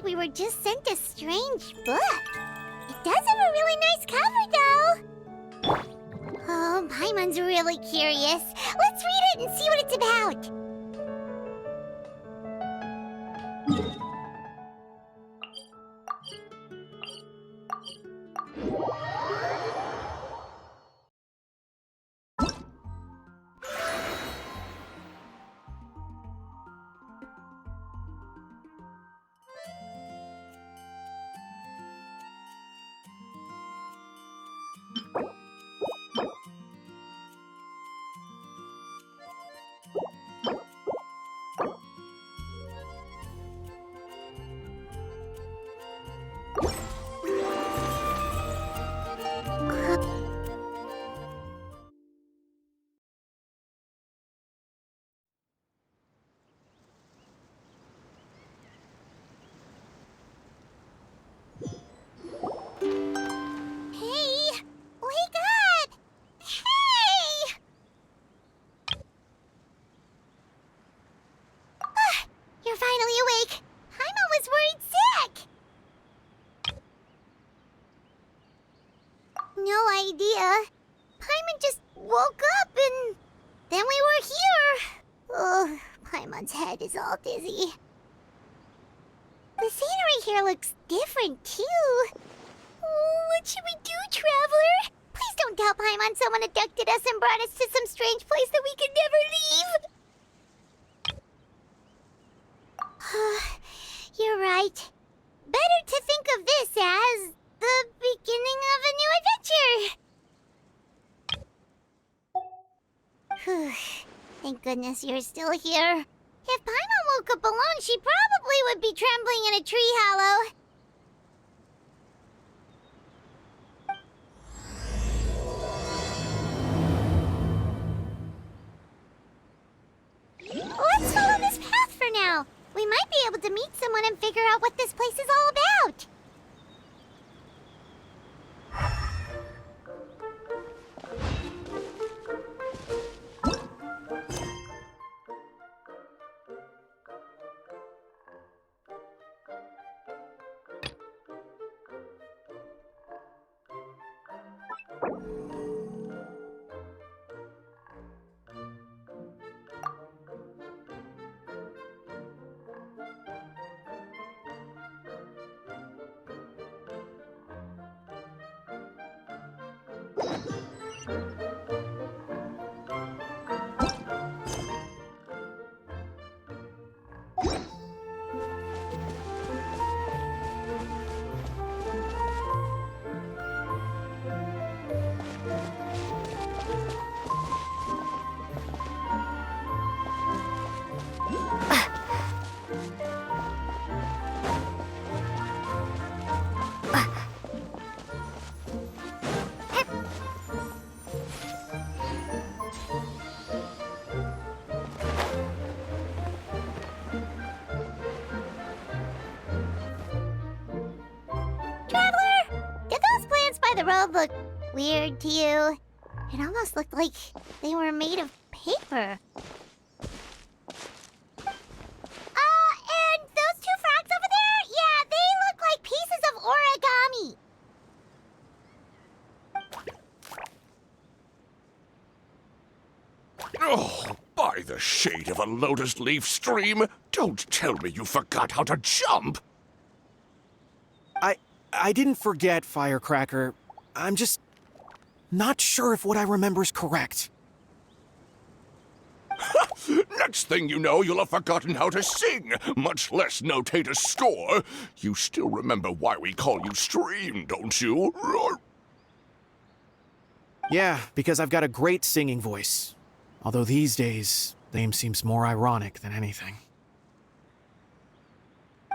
like we were just sent a strange book. It does have a really nice cover, though. Oh, Paimon's really curious. Let's read it and see what it's about. Paimon just woke up and then we were here. Oh, Paimon's head is all dizzy. The scenery here looks different, too. Oh, what should we do, Traveler? Please don't tell Paimon someone abducted us and brought us to some strange place that we could never leave. You're right. Better to think of this as the beginning of a new adventure. Thank goodness you're still here. If Paimon woke up alone, she probably would be trembling in a tree hollow. Let's follow this path for now. We might be able to meet someone and figure out what this place is all about. The road looked weird to you. It almost looked like they were made of paper. And those two frogs over there? Yeah, they look like pieces of origami. Oh, by the shade of a lotus leaf stream, don't tell me you forgot how to jump! I didn't forget, Firecracker. I'm just not sure if what I remember is correct. Next thing you know, you'll have forgotten how to sing, much less notate a score. You still remember why we call you Stream, don't you? Yeah, because I've got a great singing voice. Although these days, name seems more ironic than anything.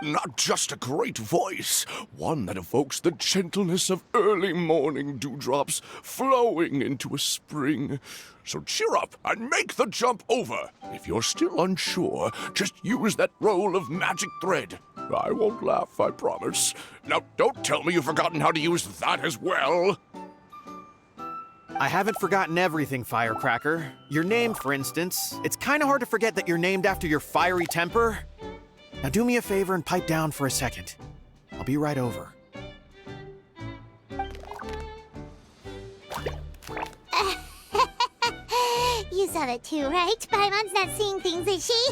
Not just a great voice, one that evokes the gentleness of early morning dewdrops flowing into a spring. So cheer up and make the jump over. If you're still unsure, just use that roll of magic thread. I won't laugh, I promise. Now, don't tell me you've forgotten how to use that as well. I haven't forgotten everything, Firecracker. Your name, for instance. It's kind of hard to forget that you're named after your fiery temper. Now do me a favor and pipe down for a second. I'll be right over. You saw that too, right? Paimon's not seeing things, is she?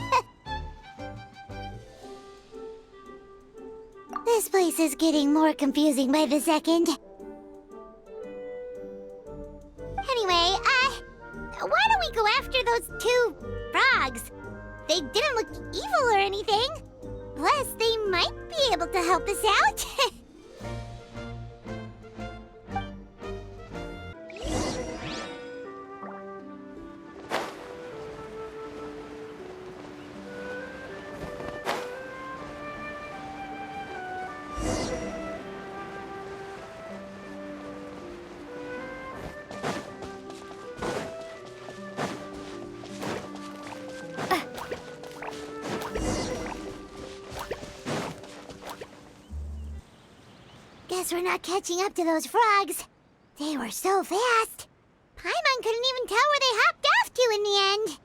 This place is getting more confusing by the second. Anyway, why don't we go after those two frogs? They didn't look evil or anything. Plus, they might be able to help us out. Guess we're not catching up to those frogs. They were so fast. Paimon couldn't even tell where they hopped off to in the end.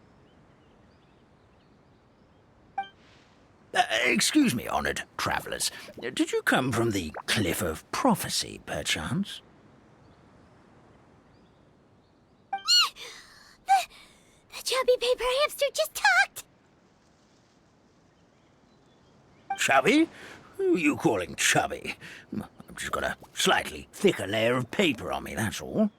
Excuse me, honored travelers. Did you come from the Cliff of Prophecy, perchance? The chubby paper hamster just talked. Chubby? Who are you calling chubby? I've just got a slightly thicker layer of paper on me, that's all.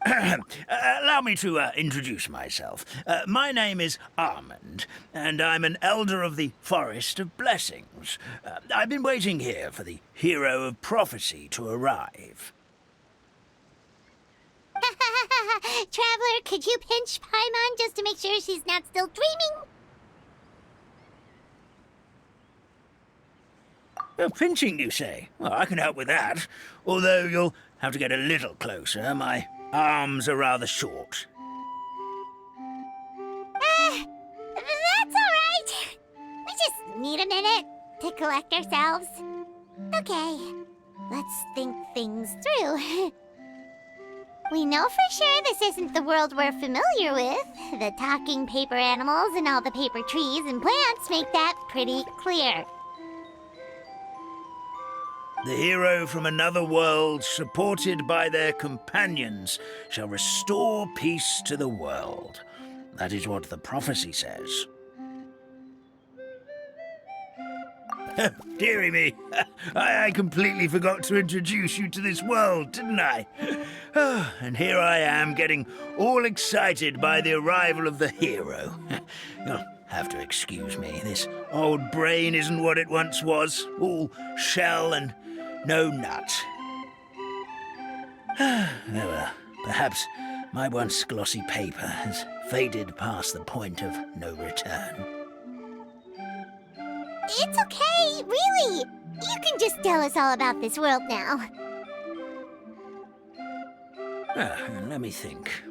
Allow me to introduce myself. My name is Almond, and I'm an elder of the Forest of Blessings. I've been waiting here for the hero of prophecy to arrive. Traveler, could you pinch Paimon just to make sure she's not still dreaming? Pinching, you say? Well, I can help with that. Although you'll have to get a little closer. My arms are rather short. That's all right. We just need a minute to collect ourselves. Okay, let's think things through. We know for sure this isn't the world we're familiar with. The talking paper animals and all the paper trees and plants make that pretty clear. The hero from another world, supported by their companions, shall restore peace to the world. That is what the prophecy says. Dearie me, I completely forgot to introduce you to this world, didn't I? And here I am, getting all excited by the arrival of the hero. You'll have to excuse me. This old brain isn't what it once was, all shell and no nut. Well, perhaps my once glossy paper has faded past the point of no return. It's okay, really. You can just tell us all about this world now. Let me think.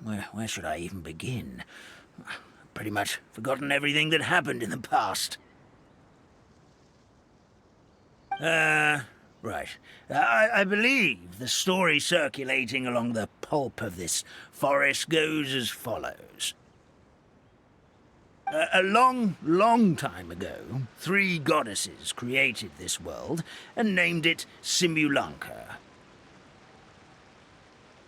Where should I even begin? Pretty much forgotten everything that happened in the past. Right. I believe the story circulating along the pulp of this forest goes as follows. A long, long time ago, 3 goddesses created this world and named it Simulanka.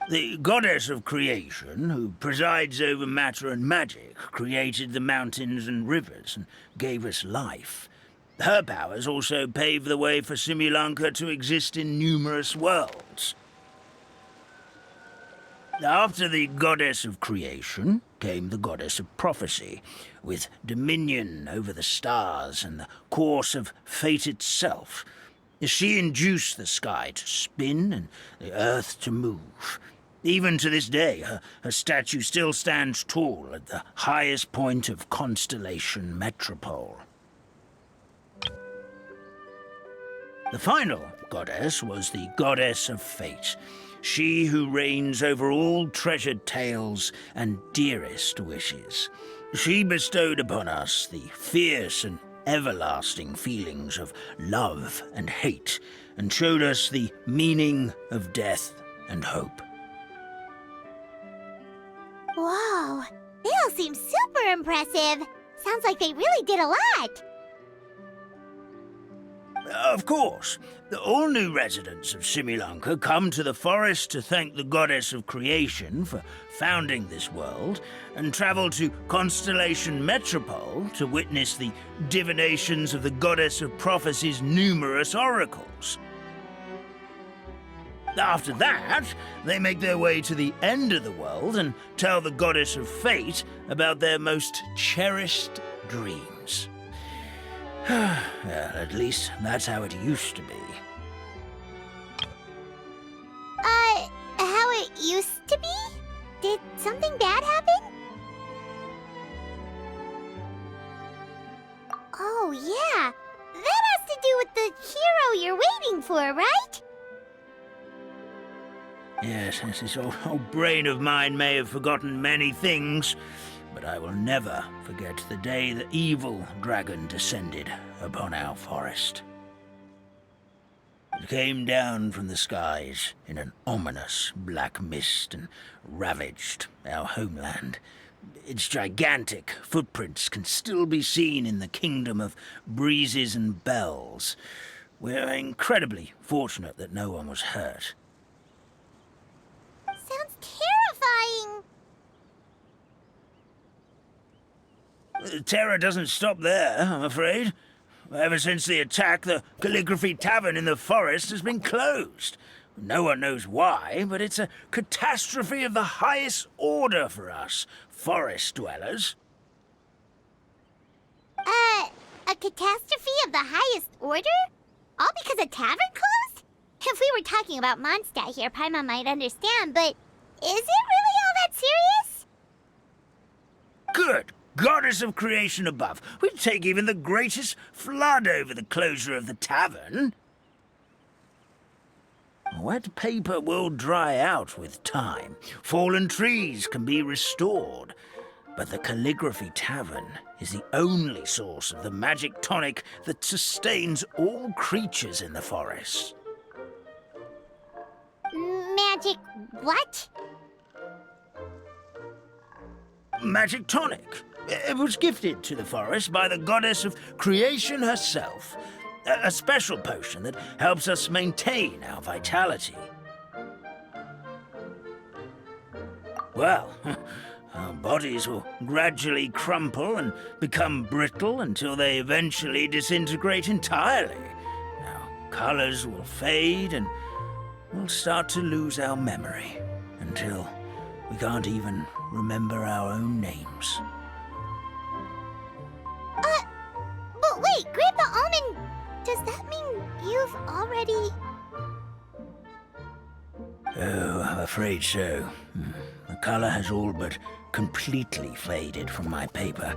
The goddess of creation, who presides over matter and magic, created the mountains and rivers and gave us life. Her powers also paved the way for Simulanka to exist in numerous worlds. After the goddess of creation came the goddess of prophecy, with dominion over the stars and the course of fate itself. She induced the sky to spin and the earth to move. Even to this day, her statue still stands tall at the highest point of Constellation Metropole. The final goddess was the goddess of fate, she who reigns over all treasured tales and dearest wishes. She bestowed upon us the fierce and everlasting feelings of love and hate, and showed us the meaning of death and hope. Whoa, They all seem super impressive. Sounds like they really did a lot. Of course, all new residents of Simulanka come to the forest to thank the goddess of creation for founding this world, and travel to Constellation Metropole to witness the divinations of the goddess of prophecy's numerous oracles. After that, they make their way to the end of the world and tell the goddess of fate about their most cherished dreams. Well, at least that's how it used to be. How it used to be? Did something bad happen? Oh, yeah. That has to do with the hero you're waiting for, right? Yes, this old brain of mine may have forgotten many things, but I will never forget the day the evil dragon descended upon our forest. It came down from the skies in an ominous black mist and ravaged our homeland. Its gigantic footprints can still be seen in the kingdom of breezes and bells. We're incredibly fortunate that no one was hurt. Sounds terrifying. The terror doesn't stop there, I'm afraid. Ever since the attack, the Calligraphy Tavern in the forest has been closed. No one knows why, but it's a catastrophe of the highest order for us, forest dwellers. A catastrophe of the highest order? All because a tavern closed? If we were talking about Mondstadt here, Paimon might understand, but is it really all that serious? Good goddess of creation above. We'd take even the greatest flood over the closure of the tavern. Wet paper will dry out with time. Fallen trees can be restored. But the Calligraphy Tavern is the only source of the magic tonic that sustains all creatures in the forest. Magic what? Magic tonic. It was gifted to the forest by the goddess of creation herself. A special potion that helps us maintain our vitality. Well, our bodies will gradually crumple and become brittle until they eventually disintegrate entirely. Our colors will fade and we'll start to lose our memory until we can't even remember our own names. But wait, Grandpa Almond, does that mean you've already... Oh, I'm afraid so. The color has all but completely faded from my paper.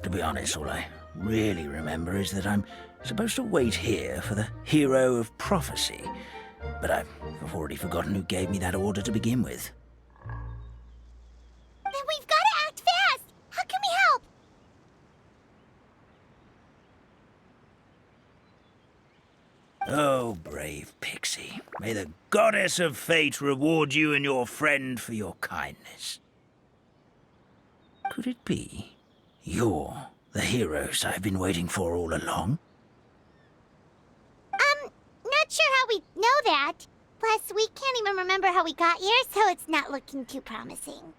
To be honest, all I really remember is that I'm supposed to wait here for the hero of prophecy. But I've already forgotten who gave me that order to begin with. Then we've got to act fast! How can we help? Oh, brave Pixie. May the goddess of fate reward you and your friend for your kindness. Could it be you're the heroes I've been waiting for all along? Not sure how we know that. Plus, we can't even remember how we got here, so it's not looking too promising.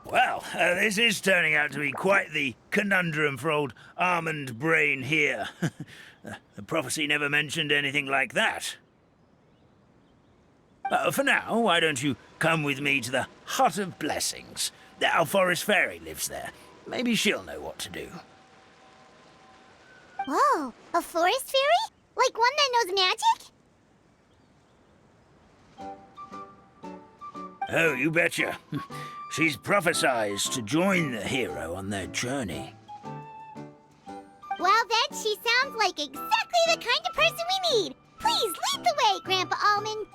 Well, this is turning out to be quite the conundrum for old Almond Brain here. The prophecy never mentioned anything like that. For now, why don't you come with me to the Hut of Blessings? Our forest fairy lives there. Maybe she'll know what to do. Whoa, a forest fairy? Like one that knows magic? Oh, you betcha. She's prophesized to join the hero on their journey. Well, then she sounds like exactly the kind of person we need. Please lead the way, Grandpa Almond.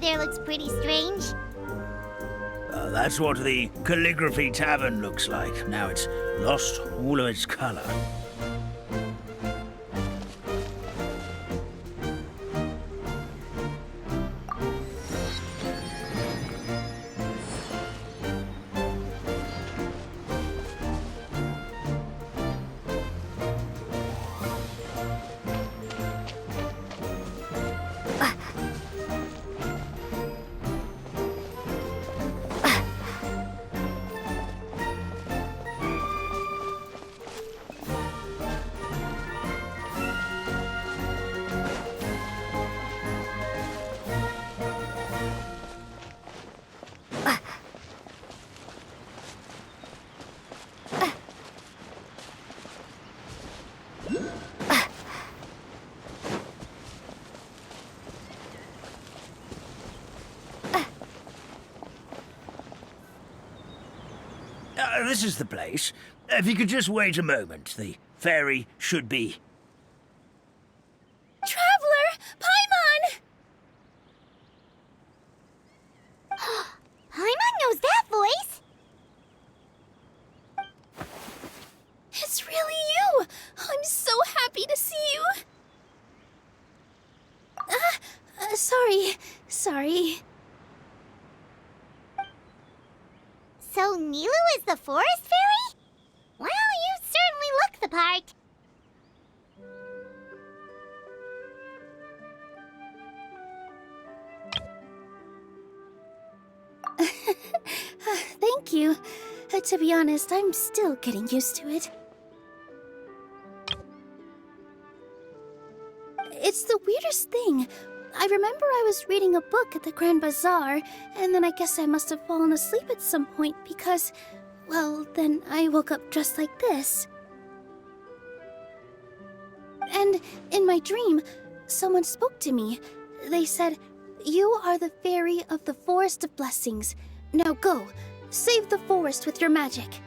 there looks pretty strange. That's what the Calligraphy Tavern looks like. Now it's lost all of its color. This is the place. If you could just wait a moment, the fairy should be... Traveler! Paimon! Paimon knows that voice! It's really you! I'm so happy to see you! Sorry. So Nilou is the forest fairy? Well, you certainly look the part. Thank you. To be honest, I'm still getting used to it. It's the weirdest thing. I remember I was reading a book at the Grand Bazaar, and then I guess I must have fallen asleep at some point because, well, then I woke up just like this. And in my dream, someone spoke to me. They said, "You are the fairy of the Forest of Blessings. Now go, save the forest with your magic."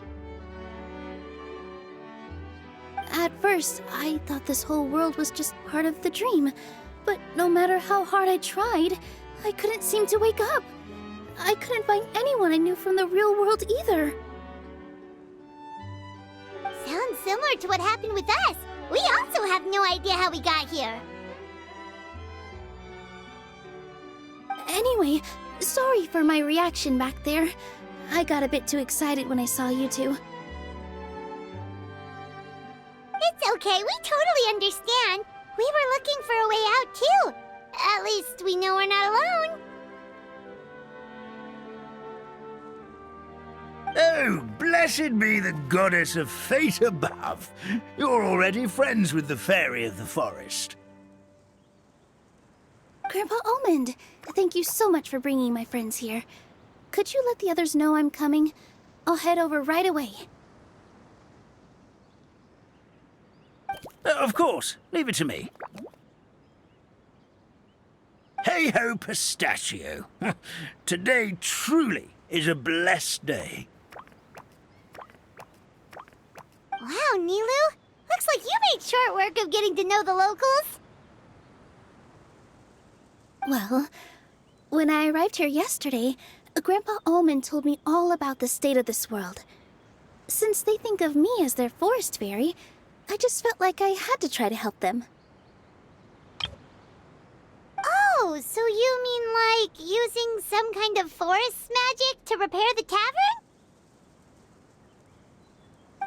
At first, I thought this whole world was just part of the dream. But no matter how hard I tried, I couldn't seem to wake up. I couldn't find anyone I knew from the real world either. Sounds similar to what happened with us. We also have no idea how we got here. Anyway, sorry for my reaction back there. I got a bit too excited when I saw you two. It's okay, we totally understand. We were looking for a way out, too. At least we know we're not alone. Oh, blessed be the goddess of fate above. You're already friends with the fairy of the forest. Grandpa Almond, thank you so much for bringing my friends here. Could you let the others know I'm coming? I'll head over right away. Of course. Leave it to me. Hey-ho, pistachio. Today truly is a blessed day. Wow, Nilou. Looks like you made short work of getting to know the locals. Well, when I arrived here yesterday, Grandpa Almond told me all about the state of this world. Since they think of me as their forest fairy, I just felt like I had to try to help them. Oh, so you mean like using some kind of forest magic to repair the tavern?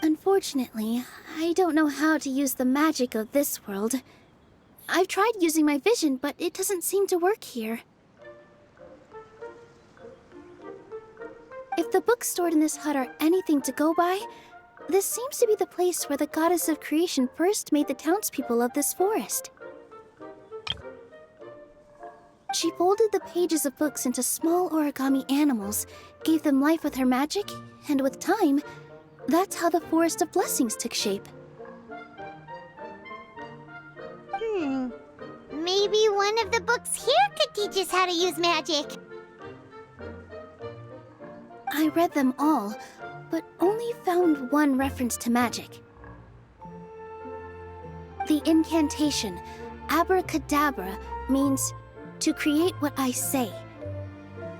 Unfortunately, I don't know how to use the magic of this world. I've tried using my vision, but it doesn't seem to work here. If the books stored in this hut are anything to go by, this seems to be the place where the goddess of creation first made the townspeople of this forest. She folded the pages of books into small origami animals, gave them life with her magic, and with time, that's how the Forest of Blessings took shape. Maybe one of the books here could teach us how to use magic. I read them all, but only found one reference to magic. The incantation, abracadabra, means to create what I say.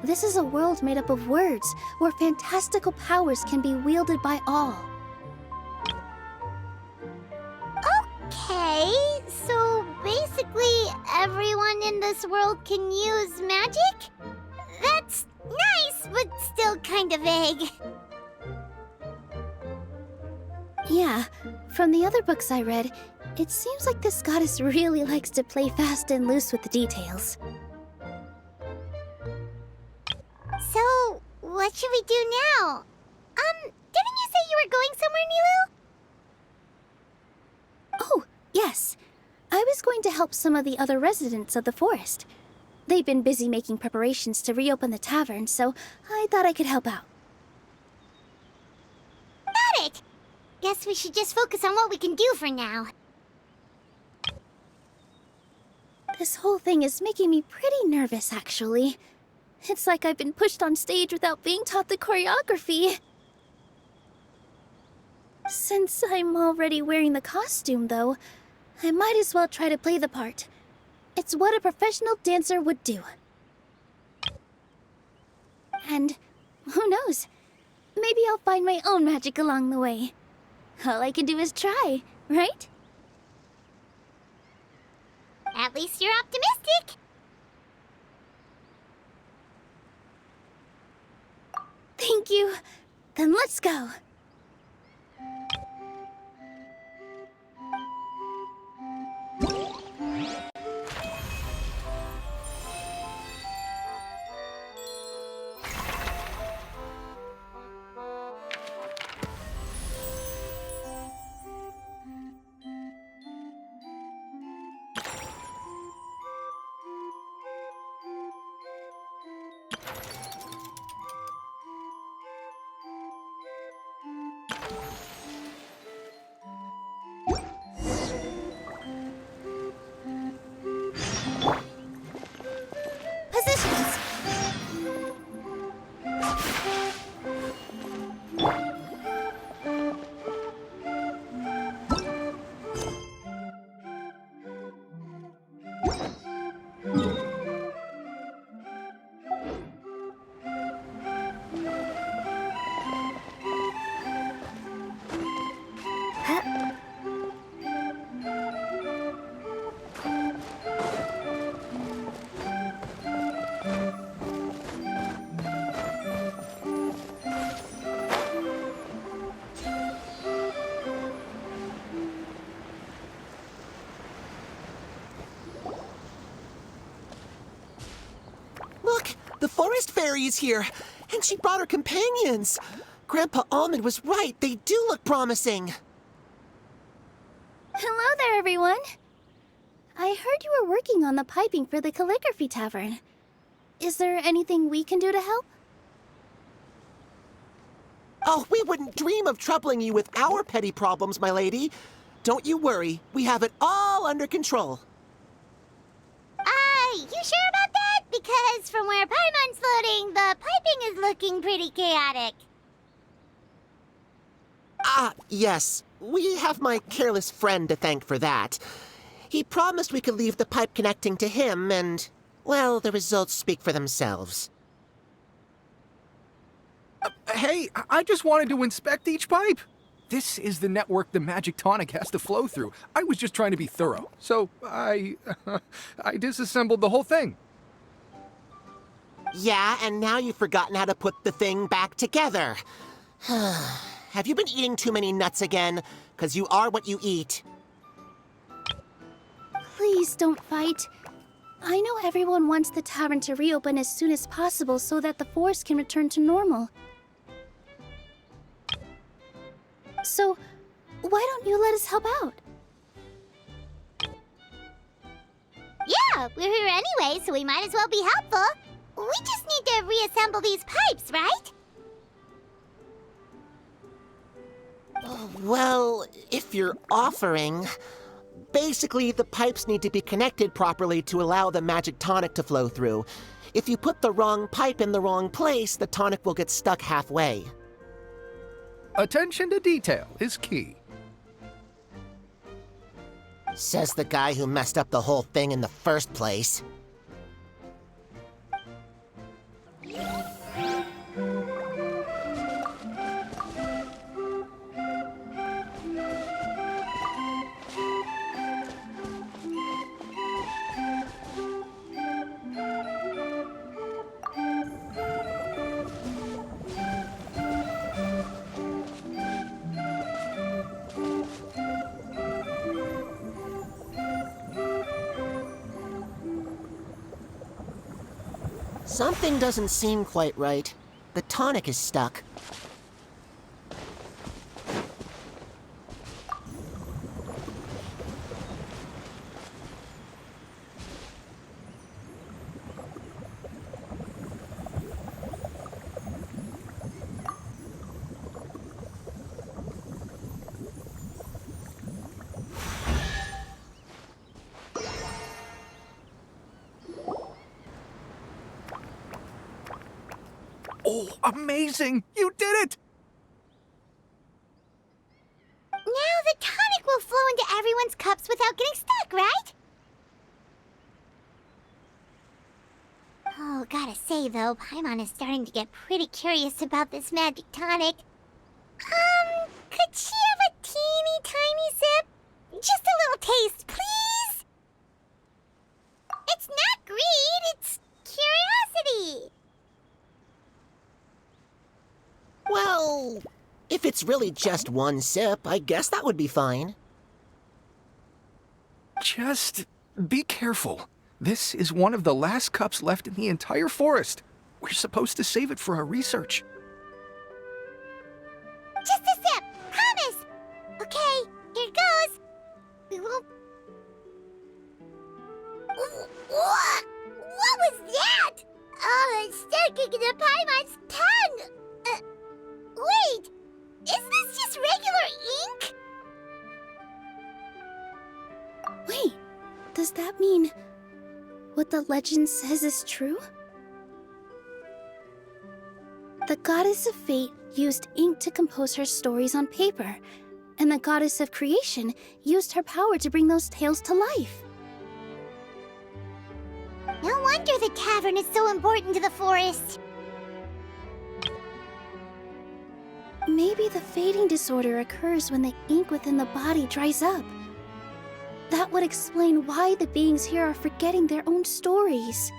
This is a world made up of words, where fantastical powers can be wielded by all. Okay, so basically everyone in this world can use magic? That's nice, but still kind of vague. Yeah, from the other books I read, it seems like this goddess really likes to play fast and loose with the details. So, what should we do now? Didn't you say you were going somewhere, Nilou? Oh, yes. I was going to help some of the other residents of the forest. They've been busy making preparations to reopen the tavern, so I thought I could help out. Got it! Guess we should just focus on what we can do for now. This whole thing is making me pretty nervous, actually. It's like I've been pushed on stage without being taught the choreography. Since I'm already wearing the costume, though, I might as well try to play the part. It's what a professional dancer would do. And who knows? Maybe I'll find my own magic along the way. All I can do is try, right? At least you're optimistic. Thank you. Then let's go. Positions. Look, the forest fairy is here, and she brought her companions. Grandpa Almond was right. They do look promising. Hello there, everyone. I heard you were working on the piping for the Calligraphy Tavern. Is there anything we can do to help? Oh, we wouldn't dream of troubling you with our petty problems, my lady. Don't you worry. We have it all under control. You sure about that? Because from where Paimon's floating, the piping is looking pretty chaotic. Yes. We have my careless friend to thank for that. He promised we could leave the pipe connecting to him, and, well, the results speak for themselves. Hey, I just wanted to inspect each pipe. This is the network the magic tonic has to flow through. I was just trying to be thorough, so I disassembled the whole thing. Yeah, and now you've forgotten how to put the thing back together. Have you been eating too many nuts again? 'Cause you are what you eat. Please don't fight. I know everyone wants the tavern to reopen as soon as possible so that the forest can return to normal. So, why don't you let us help out? Yeah, we're here anyway, so we might as well be helpful. We just need to reassemble these pipes, right? Well, if you're offering... Basically, the pipes need to be connected properly to allow the magic tonic to flow through. If you put the wrong pipe in the wrong place, the tonic will get stuck halfway. Attention to detail is key. Says the guy who messed up the whole thing in the first place. Something doesn't seem quite right. The tonic is stuck. Oh, amazing! You did it! Now the tonic will flow into everyone's cups without getting stuck, right? Oh, gotta say though, Paimon is starting to get pretty curious about this magic tonic. Could she have a teeny tiny sip? Just a little taste, please? It's not greed, it's curiosity. Well, if it's really just one sip, I guess that would be fine. Just be careful. This is one of the last cups left in the entire forest. We're supposed to save it for our research. Just a sip, promise. Okay, here goes. We won't... What was that? Oh, it's sticking to Paimon's tongue. Wait, is this just regular ink? Wait, does that mean what the legend says is true? The goddess of fate used ink to compose her stories on paper, and the goddess of creation used her power to bring those tales to life. No wonder the tavern is so important to the forest. Maybe the fading disorder occurs when the ink within the body dries up. That would explain why the beings here are forgetting their own stories.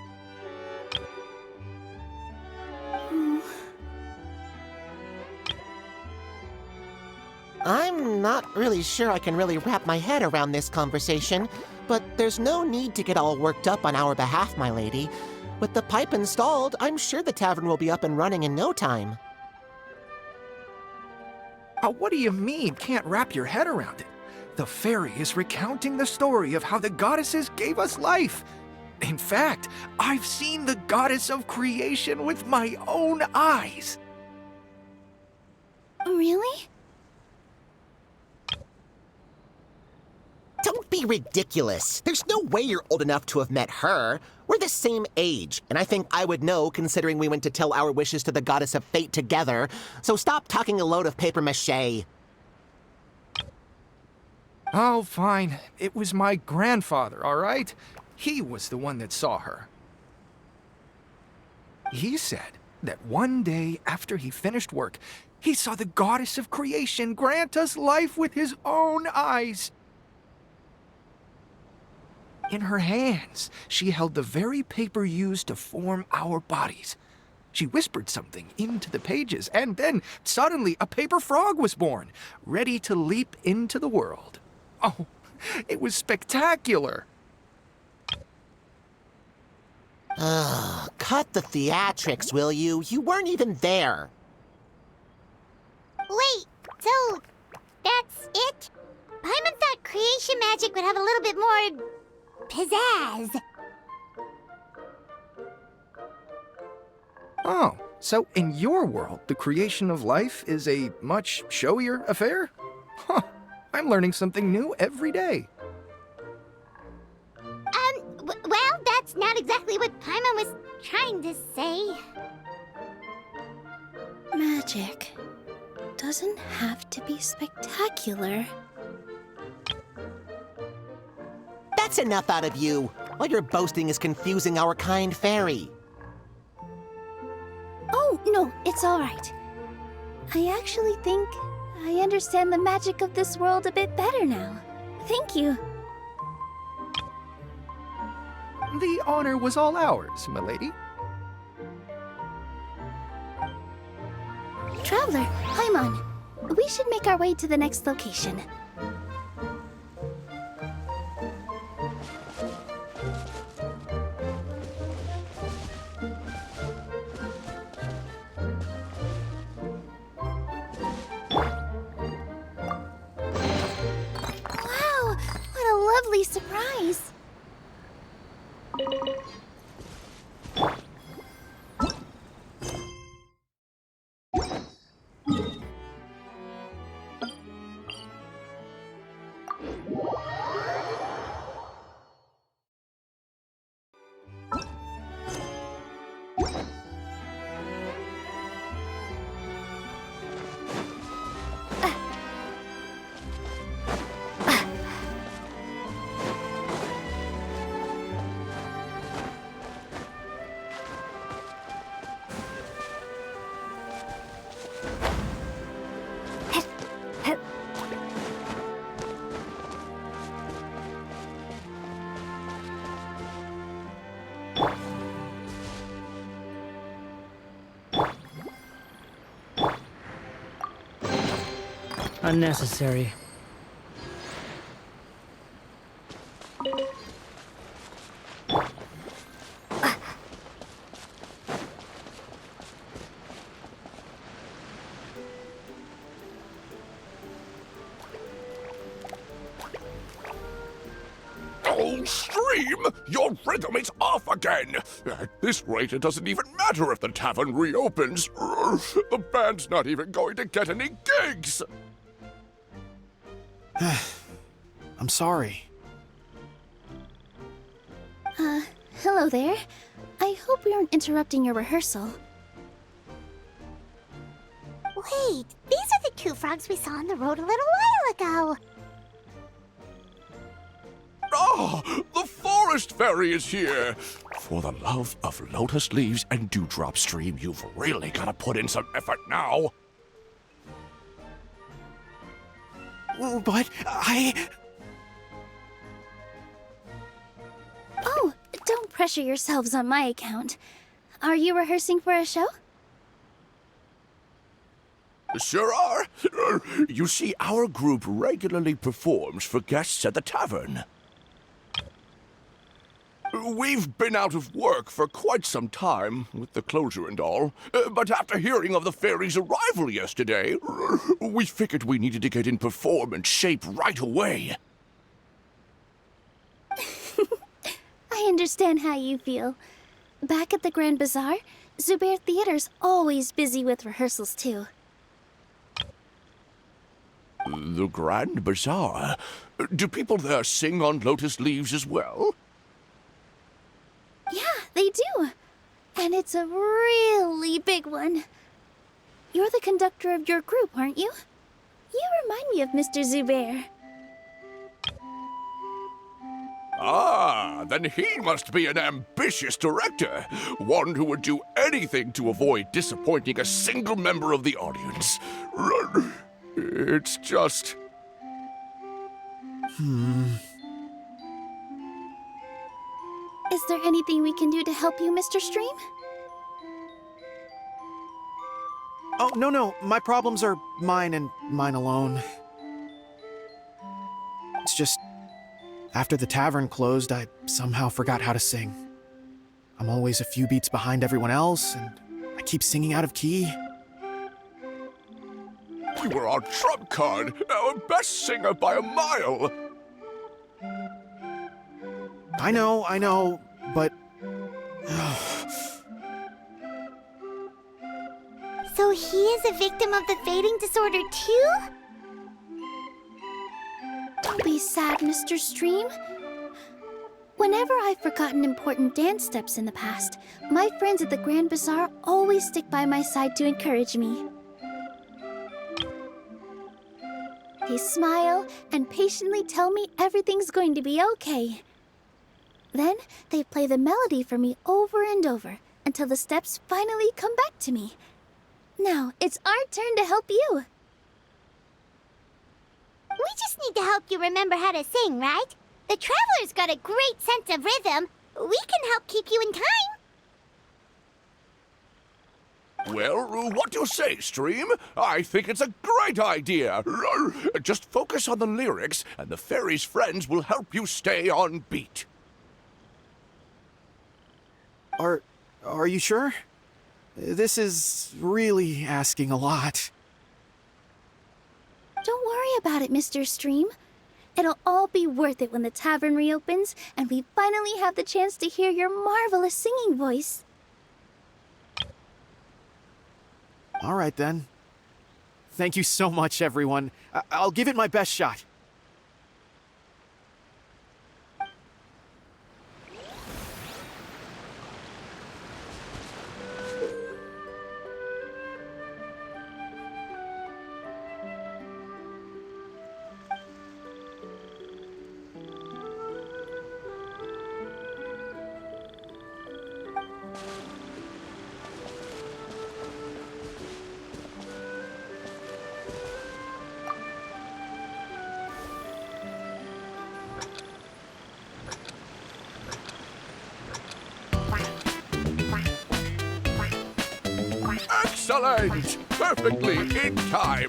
I'm not really sure I can really wrap my head around this conversation, but there's no need to get all worked up on our behalf, my lady. With the pipe installed, I'm sure the tavern will be up and running in no time. What do you mean, can't wrap your head around it? The fairy is recounting the story of how the goddesses gave us life. In fact, I've seen the goddess of creation with my own eyes. Really? Don't be ridiculous. There's no way you're old enough to have met her. We're the same age, and I think I would know considering we went to tell our wishes to the goddess of fate together. So stop talking a load of papier-mâché. Oh, fine. It was my grandfather, all right? He was the one that saw her. He said that one day after he finished work, he saw the goddess of creation grant us life with his own eyes. In her hands, she held the very paper used to form our bodies. She whispered something into the pages, and then suddenly a paper frog was born, ready to leap into the world. Oh, it was spectacular. Cut the theatrics, will you? You weren't even there. Wait, so that's it? Paimon thought creation magic would have a little bit more pizzazz. Oh, so in your world, the creation of life is a much showier affair? Huh, I'm learning something new every day. Well, that's not exactly what Paimon was trying to say. Magic doesn't have to be spectacular. That's enough out of you. All your boasting is confusing our kind fairy. Oh, no, it's all right. I actually think I understand the magic of this world a bit better now. Thank you. The honor was all ours, milady. Traveler, Paimon, we should make our way to the next location. Unnecessary. Oh, Stream! Your rhythm is off again! At this rate, it doesn't even matter if the tavern reopens. The band's not even going to get any gigs! I'm sorry. Hello there. I hope we aren't interrupting your rehearsal. Wait, these are the two frogs we saw on the road a little while ago. Ah, the forest fairy is here! For the love of lotus leaves and dewdrop stream, you've really got to put in some effort now. But Oh, don't pressure yourselves on my account. Are you rehearsing for a show? Sure are. You see, our group regularly performs for guests at the tavern. We've been out of work for quite some time, with the closure and all. But after hearing of the fairy's arrival yesterday, we figured we needed to get in performance shape right away. I understand how you feel. Back at the Grand Bazaar, Zubair Theater's always busy with rehearsals too. The Grand Bazaar? Do people there sing on lotus leaves as well? Yeah, they do. And it's a really big one. You're the conductor of your group, aren't you? You remind me of Mr. Zubair. Ah, then he must be an ambitious director. One who would do anything to avoid disappointing a single member of the audience. It's just... Is there anything we can do to help you, Mr. Stream? Oh, no. My problems are mine and mine alone. It's just, after the tavern closed, I somehow forgot how to sing. I'm always a few beats behind everyone else, and I keep singing out of key. You were our trump card, our best singer by a mile. I know, but... So he is a victim of the fading disorder too? Don't be sad, Mr. Stream. Whenever I've forgotten important dance steps in the past, my friends at the Grand Bazaar always stick by my side to encourage me. They smile and patiently tell me everything's going to be okay. Then they play the melody for me over and over until the steps finally come back to me. Now it's our turn to help you. We just need to help you remember how to sing, right? The Traveler's got a great sense of rhythm. We can help keep you in time. Well, what do you say, Stream? I think it's a great idea. Just focus on the lyrics, and the fairy's friends will help you stay on beat. Are you sure? This is really asking a lot. Don't worry about it, Mr. Stream. It'll all be worth it when the tavern reopens and we finally have the chance to hear your marvelous singing voice. All right, then. Thank you so much, everyone. I'll give it my best shot. Excellent! Perfectly in time.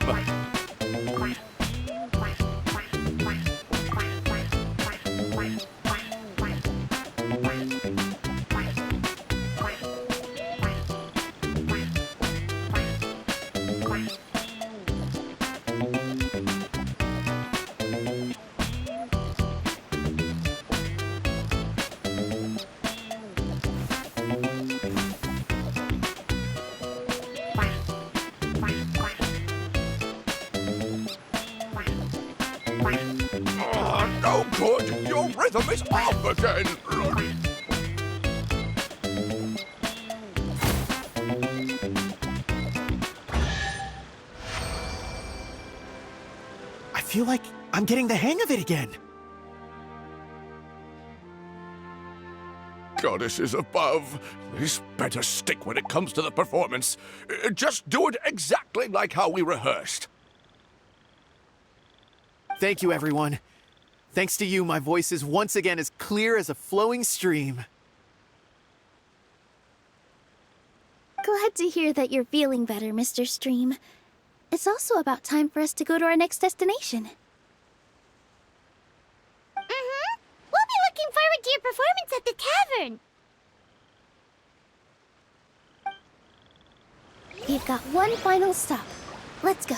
good! Your rhythm is off again! I feel like I'm getting the hang of it again. Goddesses above, this better stick when it comes to the performance. Just do it exactly like how we rehearsed. Thank you, everyone. Thanks to you, my voice is once again as clear as a flowing stream. Glad to hear that you're feeling better, Mr. Stream. It's also about time for us to go to our next destination. Mm-hmm. We'll be looking forward to your performance at the tavern. We've got one final stop. Let's go.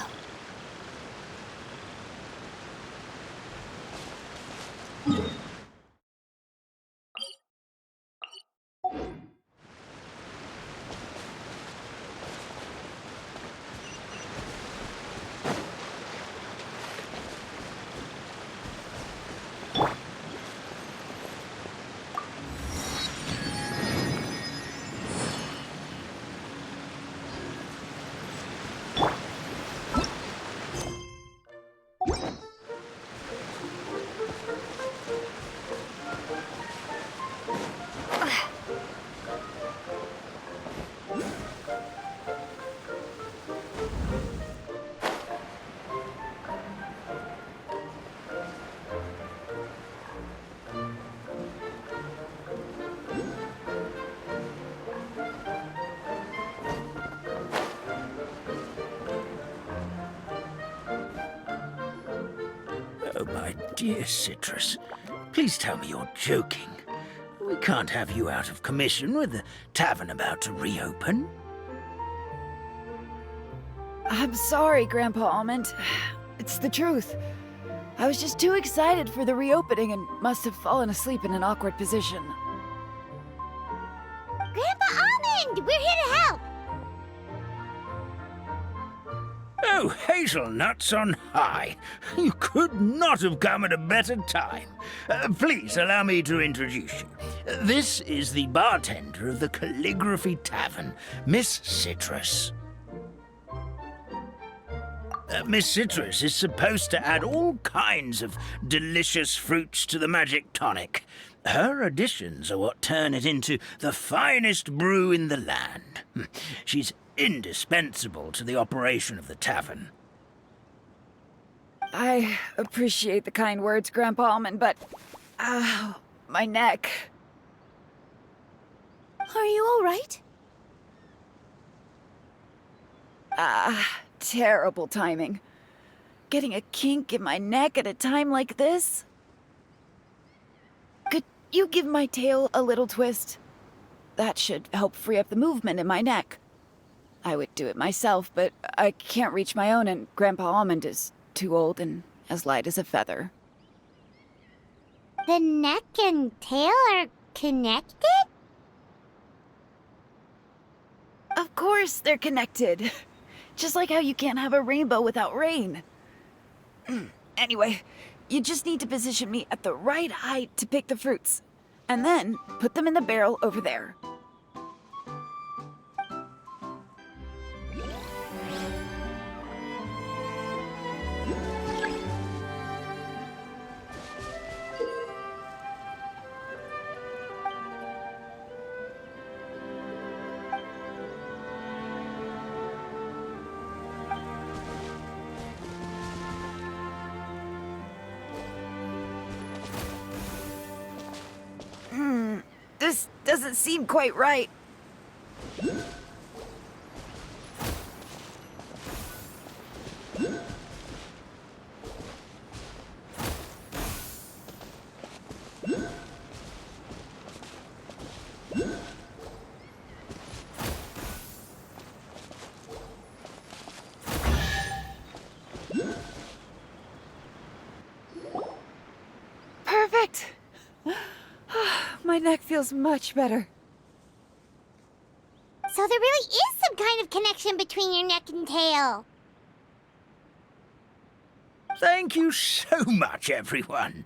Oh, my dear Citrus, please tell me you're joking. We can't have you out of commission with the tavern about to reopen. I'm sorry, Grandpa Almond. It's the truth. I was just too excited for the reopening and must have fallen asleep in an awkward position. Grandpa Almond, we're here to help. Oh, hazelnuts on high. You could not have come at a better time. Please allow me to introduce you. This is the bartender of the Calligraphy Tavern, Miss Citrus. Miss Citrus is supposed to add all kinds of delicious fruits to the magic tonic. Her additions are what turn it into the finest brew in the land. She's indispensable to the operation of the tavern. I appreciate the kind words, Grandpa Almond, but... Ow, my neck. Are you all right? Terrible timing. Getting a kink in my neck at a time like this? Could you give my tail a little twist? That should help free up the movement in my neck. I would do it myself, but I can't reach my own, and Grandpa Almond is too old and as light as a feather. The neck and tail are connected? Of course they're connected. Just like how you can't have a rainbow without rain. Anyway, you just need to position me at the right height to pick the fruits, and then put them in the barrel over there. This doesn't seem quite right. Perfect! My neck feels much better. So there really is some kind of connection between your neck and tail. Thank you so much, everyone.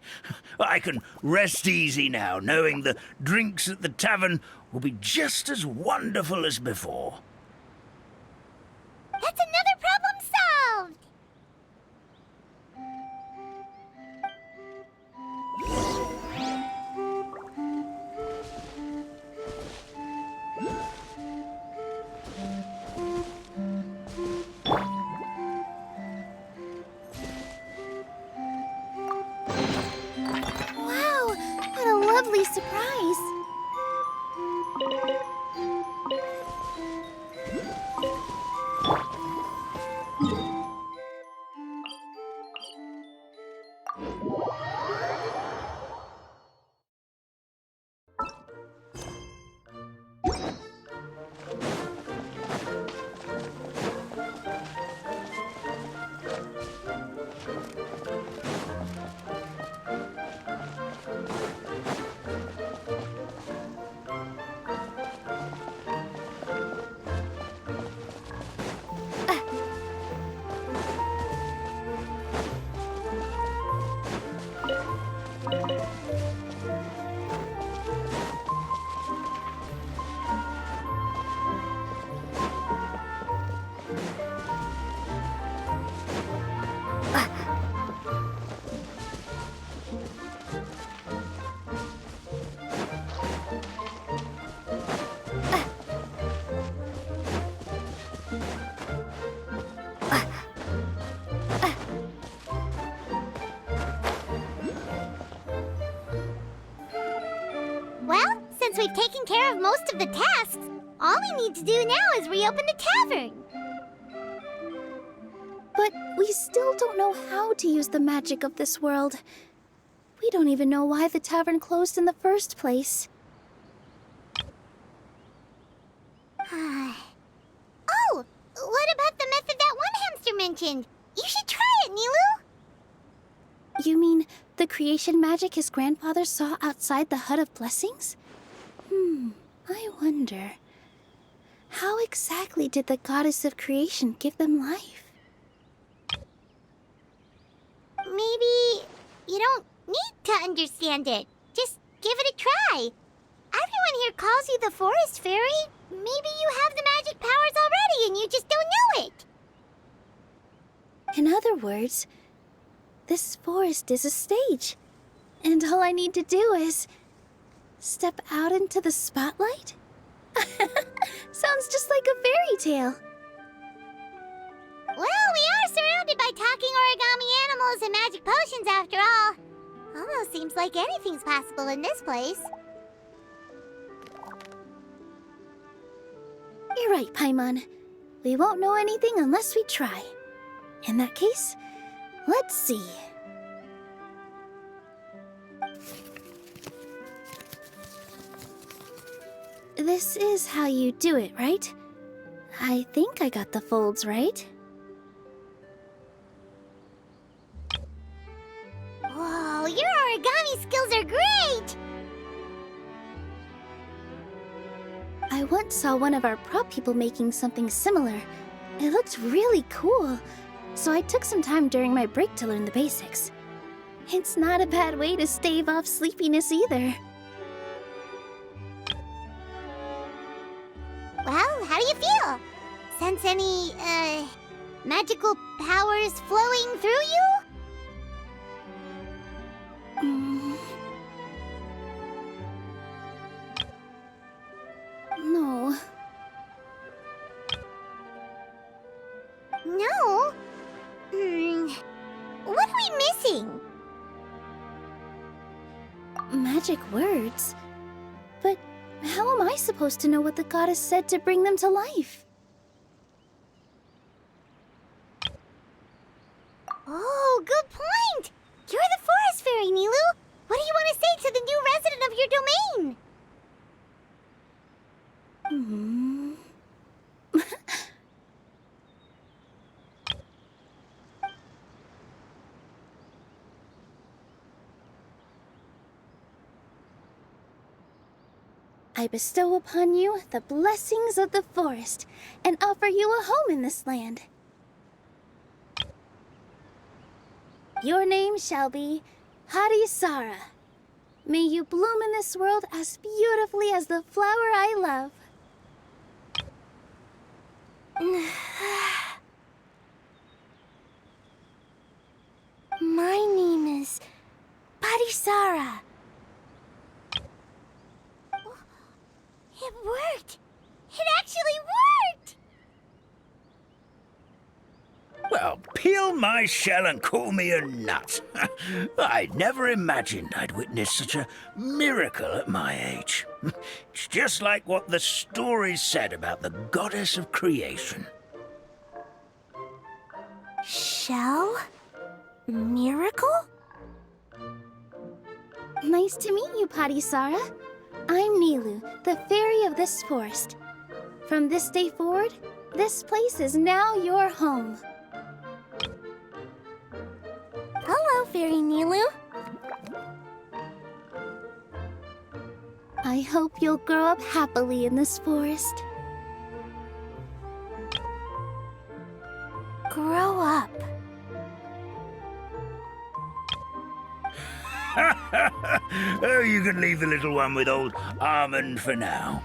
I can rest easy now, knowing the drinks at the tavern will be just as wonderful as before. That's another problem solved! Wow, what a lovely surprise! Well, since we've taken care of most of the tasks, all we need to do now is reopen the tavern. But we still don't know how to use the magic of this world. We don't even know why the tavern closed in the first place. Oh, what about the method that one hamster mentioned? You should try it, Nilou! You mean the creation magic his grandfather saw outside the Hut of Blessings? I wonder. How exactly did the goddess of creation give them life? Maybe you don't need to understand it. Just give it a try. Everyone here calls you the Forest Fairy. Maybe you have the magic powers already and you just don't know it. In other words, this forest is a stage, and all I need to do is step out into the spotlight? Sounds just like a fairy tale. Well, we are surrounded by talking origami animals and magic potions after all. Almost seems like anything's possible in this place. You're right, Paimon. We won't know anything unless we try. In that case, let's see. This is how you do it, right? I think I got the folds right. Whoa, your origami skills are great! I once saw one of our prop people making something similar. It looked really cool, so I took some time during my break to learn the basics. It's not a bad way to stave off sleepiness either. Well, how do you feel? Sense any, magical powers flowing through you? No. No? What are we missing? Magic words? But how am I supposed to know what the goddess said to bring them to life? Oh, good point! You're the Forest Fairy, Nilou! What do you want to say to the new resident of your domain? I bestow upon you the blessings of the forest and offer you a home in this land. Your name shall be Harisara. May you bloom in this world as beautifully as the flower I love. My name is Harisara. It worked! It actually worked! Well, peel my shell and call me a nut. I'd never imagined I'd witness such a miracle at my age. It's just like what the stories said about the goddess of creation. Shell? Miracle? Nice to meet you, Harisara. I'm Nilou, the fairy of this forest. From this day forward, this place is now your home. Hello, Fairy Nilou. I hope you'll grow up happily in this forest. Grow up. Oh, you can leave the little one with old Almond for now.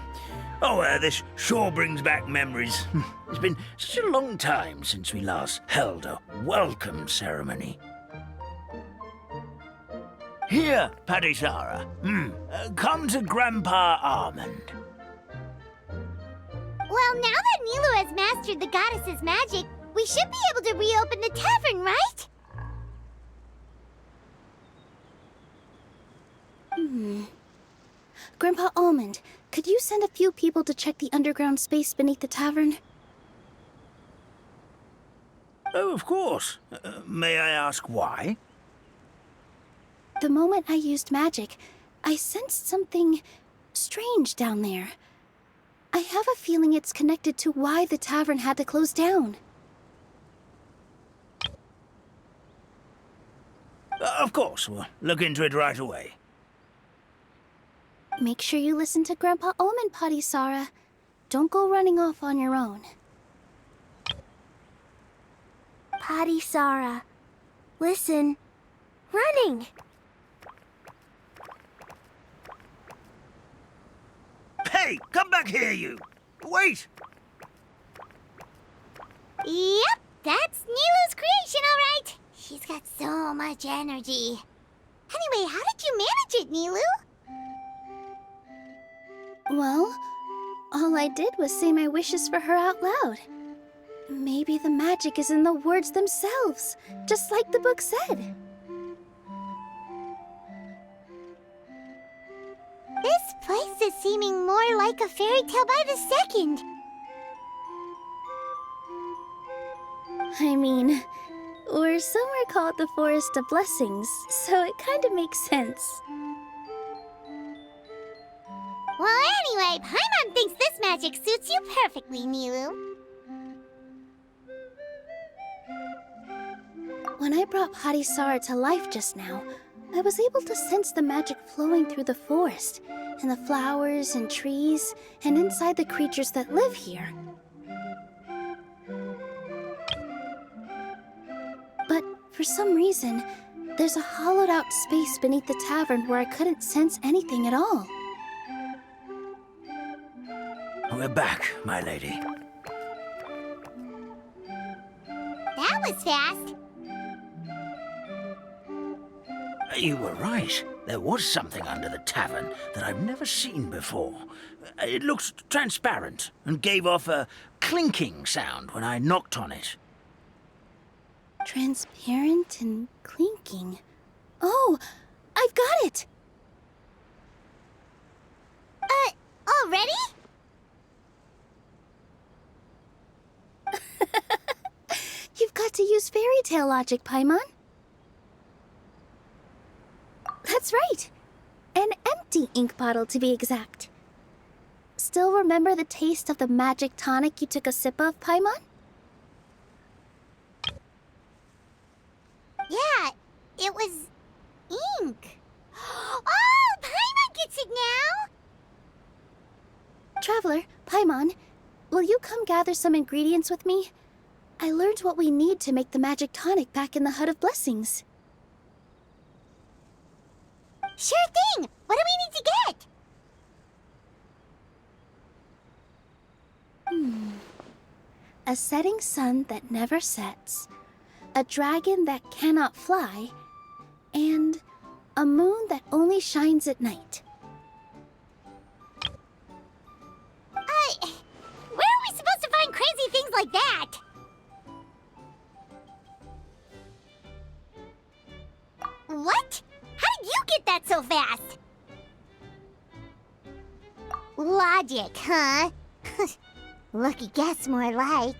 Oh, this sure brings back memories. It's been such a long time since we last held a welcome ceremony. Here, Harisara. Come to Grandpa Almond. Well, now that Nilou has mastered the goddess's magic, we should be able to reopen the tavern, right? Grandpa Almond, could you send a few people to check the underground space beneath the tavern? Oh, of course. May I ask why? The moment I used magic, I sensed something strange down there. I have a feeling it's connected to why the tavern had to close down. Of course, we'll look into it right away. Make sure you listen to Grandpa Almond, Harisara. Don't go running off on your own. Harisara, listen. Running! Hey, come back here, you! Wait! Yep, that's Nilou's creation, all right. She's got so much energy. Anyway, how did you manage it, Nilou? Well, all I did was say my wishes for her out loud. Maybe the magic is in the words themselves, just like the book said. This place is seeming more like a fairy tale by the second. I mean, we're somewhere called the Forest of Blessings, so it kind of makes sense. Well, anyway, Paimon thinks this magic suits you perfectly, Nilou. When I brought Harisara to life just now, I was able to sense the magic flowing through the forest, and the flowers and trees, and inside the creatures that live here. But for some reason, there's a hollowed out space beneath the tavern where I couldn't sense anything at all. We're back, my lady. That was fast. You were right. There was something under the tavern that I've never seen before. It looked transparent and gave off a clinking sound when I knocked on it. Transparent and clinking. Oh, I've got it! Already? You've got to use Fairytale logic, Paimon. That's right. An empty ink bottle, to be exact. Still remember the taste of the magic tonic you took a sip of, Paimon? Yeah, it was ink. Oh, Paimon gets it now! Traveler, Paimon, will you come gather some ingredients with me? I learned what we need to make the magic tonic back in the Hut of Blessings. Sure thing! What do we need to get? A setting sun that never sets, a dragon that cannot fly, and a moon that only shines at night. Where are we supposed to find crazy things like that? What? How did you get that so fast? Logic, huh? Lucky guess, more like.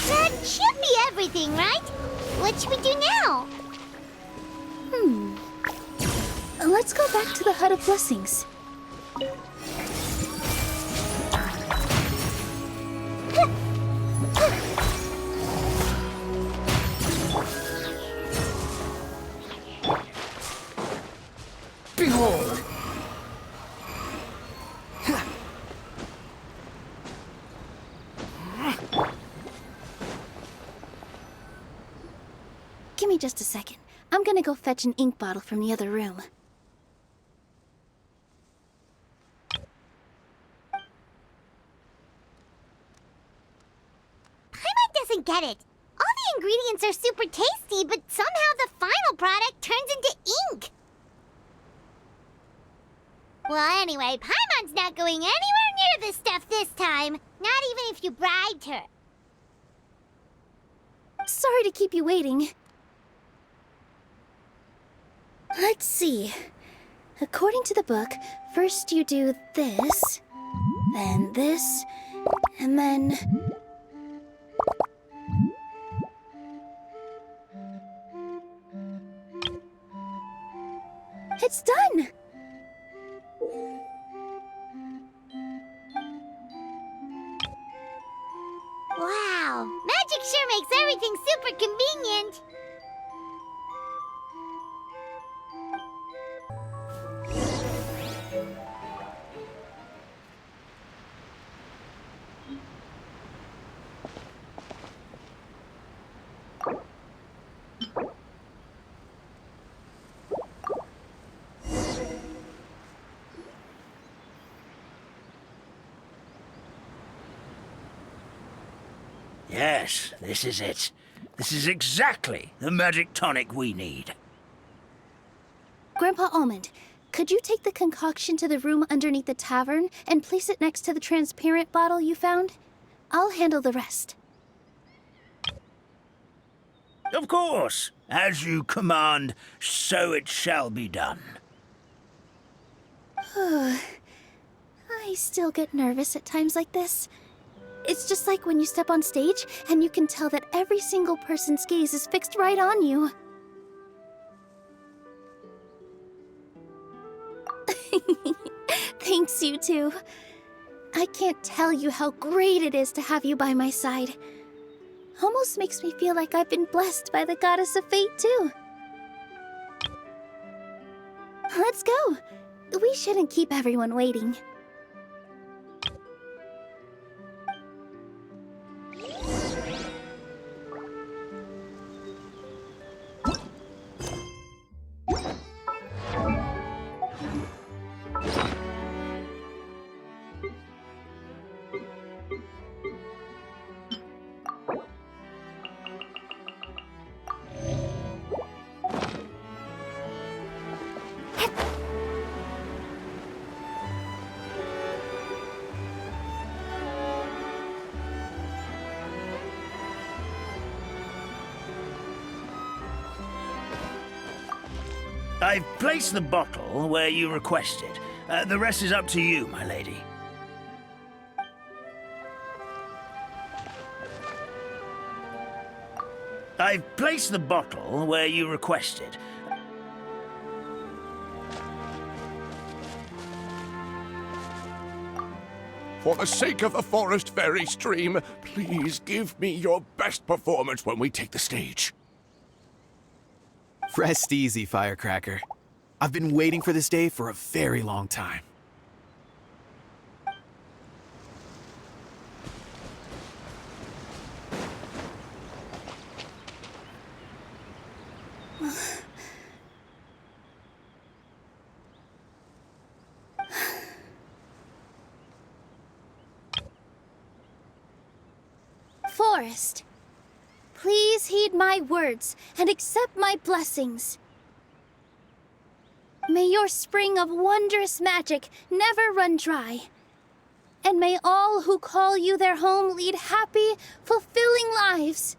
That should be everything, right? What should we do now? Let's go back to the Hut of Blessings. Behold! Give me just a second. I'm gonna go fetch an ink bottle from the other room. Paimon doesn't get it. All the ingredients are super tasty, but somehow the final product turns into ink. Well, anyway, Paimon's not going anywhere near this stuff this time. Not even if you bribed her. Sorry to keep you waiting. Let's see. According to the book, first you do this, then this, and then... It's done! Wow, magic sure makes everything super convenient. Yes, this is it. This is exactly the magic tonic we need. Grandpa Almond, could you take the concoction to the room underneath the tavern and place it next to the transparent bottle you found? I'll handle the rest. Of course. As you command, so it shall be done. I still get nervous at times like this. It's just like when you step on stage and you can tell that every single person's gaze is fixed right on you. Thanks, you two. I can't tell you how great it is to have you by my side. Almost makes me feel like I've been blessed by the goddess of fate, too. Let's go. We shouldn't keep everyone waiting. I've placed the bottle where you requested. The rest is up to you, my lady. I've placed the bottle where you requested. For the sake of the forest fairy stream, please give me your best performance when we take the stage. Rest easy, firecracker. I've been waiting for this day for a very long time. Forest, please heed my words and accept my blessings. May your spring of wondrous magic never run dry. And may all who call you their home lead happy, fulfilling lives.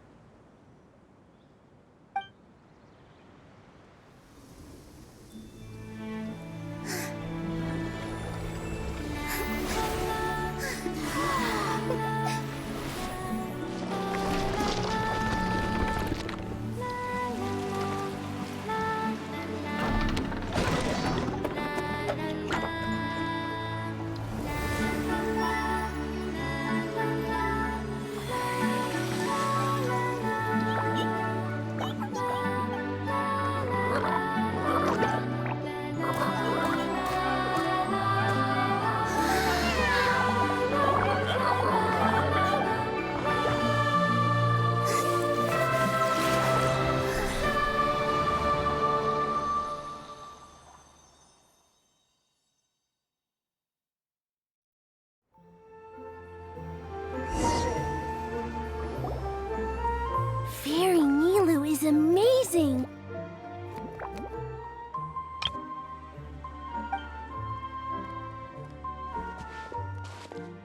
Fairy Nilou is amazing!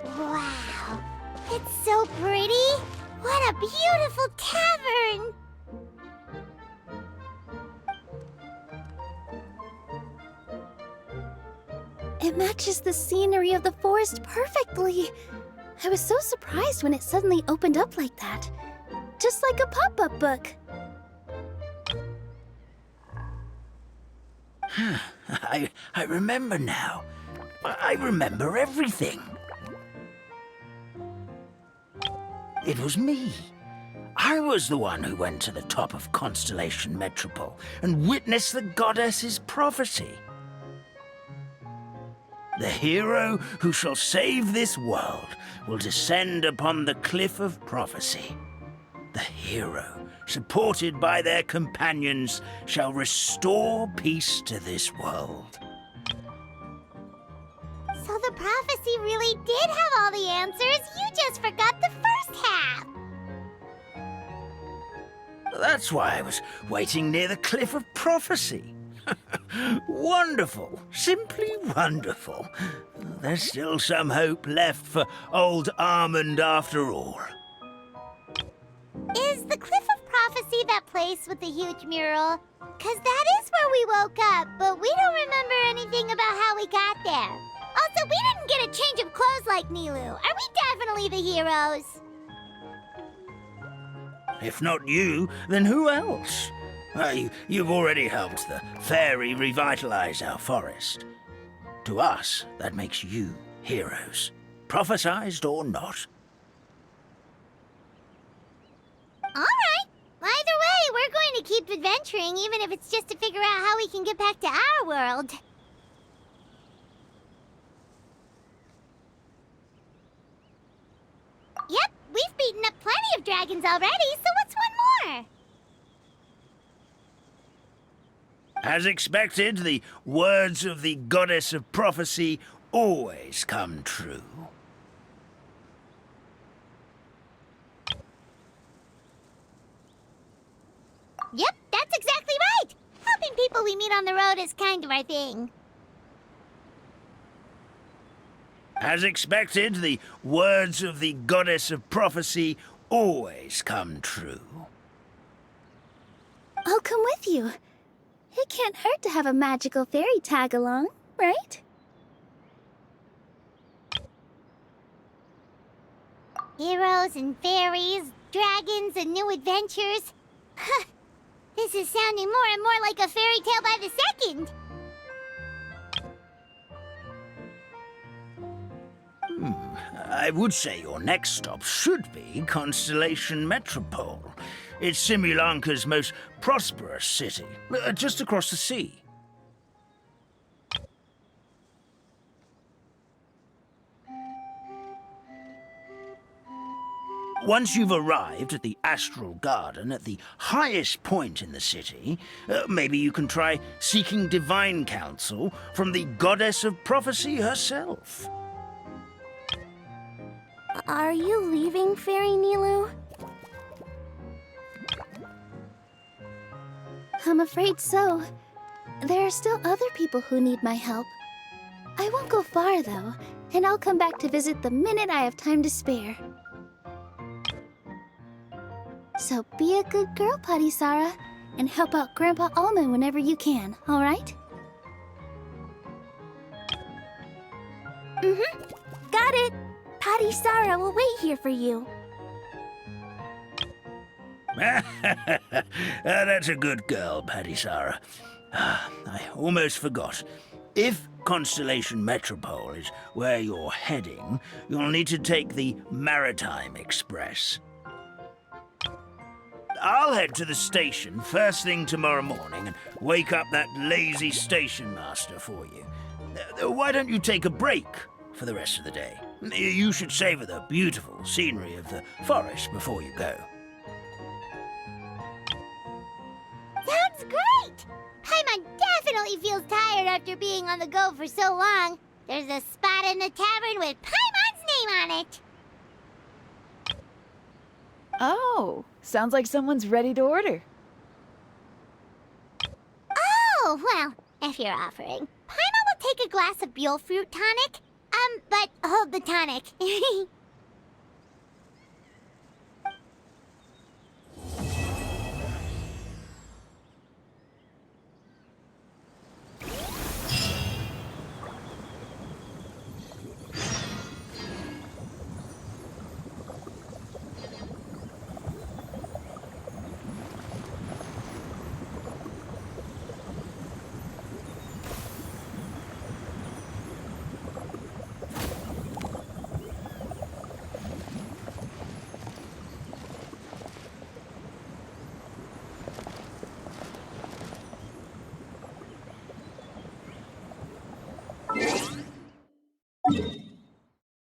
Wow! It's so pretty! What a beautiful tavern! It matches the scenery of the forest perfectly. I was so surprised when it suddenly opened up like that. Just like a pop-up book. I remember now. I remember everything. It was me. I was the one who went to the top of Constellation Metropole and witnessed the goddess's prophecy. The hero who shall save this world will descend upon the cliff of prophecy. The hero, supported by their companions, shall restore peace to this world. So the prophecy really did have all the answers. You just forgot the first half. That's why I was waiting near the cliff of prophecy. Wonderful, simply wonderful. There's still some hope left for old Almond after all. Is the Cliff of Prophecy that place with the huge mural? 'Cause that is where we woke up, but we don't remember anything about how we got there. Also, we didn't get a change of clothes like Nilou. Are we definitely the heroes? If not you, then who else? You've already helped the fairy revitalize our forest. To us, that makes you heroes, prophesized or not. All right. Either way, we're going to keep adventuring, even if it's just to figure out how we can get back to our world. Yep, we've beaten up plenty of dragons already, so what's one more? As expected, the words of the goddess of prophecy always come true. Yep, that's exactly right. Helping people we meet on the road is kind of our thing. As expected, the words of the goddess of prophecy always come true. I'll come with you. It can't hurt to have a magical fairy tag along, right? Heroes and fairies, dragons and new adventures. This is sounding more and more like a fairy tale by the second. I would say your next stop should be Constellation Metropole. It's Simulanka's most prosperous city, just across the sea. Once you've arrived at the Astral Garden at the highest point in the city, maybe you can try seeking divine counsel from the goddess of prophecy herself. Are you leaving, Fairy Nilou? I'm afraid so. There are still other people who need my help. I won't go far, though, and I'll come back to visit the minute I have time to spare. So be a good girl, Patisara, and help out Grandpa Almond whenever you can, all right? Got it! Patisara will wait here for you. That's a good girl, Patisara. I almost forgot. If Constellation Metropole is where you're heading, you'll need to take the Maritime Express. I'll head to the station first thing tomorrow morning and wake up that lazy station master for you. Why don't you take a break for the rest of the day? You should savor the beautiful scenery of the forest before you go. Sounds great! Paimon definitely feels tired after being on the go for so long. There's a spot in the tavern with Paimon's name on it. Oh, sounds like someone's ready to order. Oh, well, if you're offering, Paimon will take a glass of Buell fruit tonic. But hold the tonic.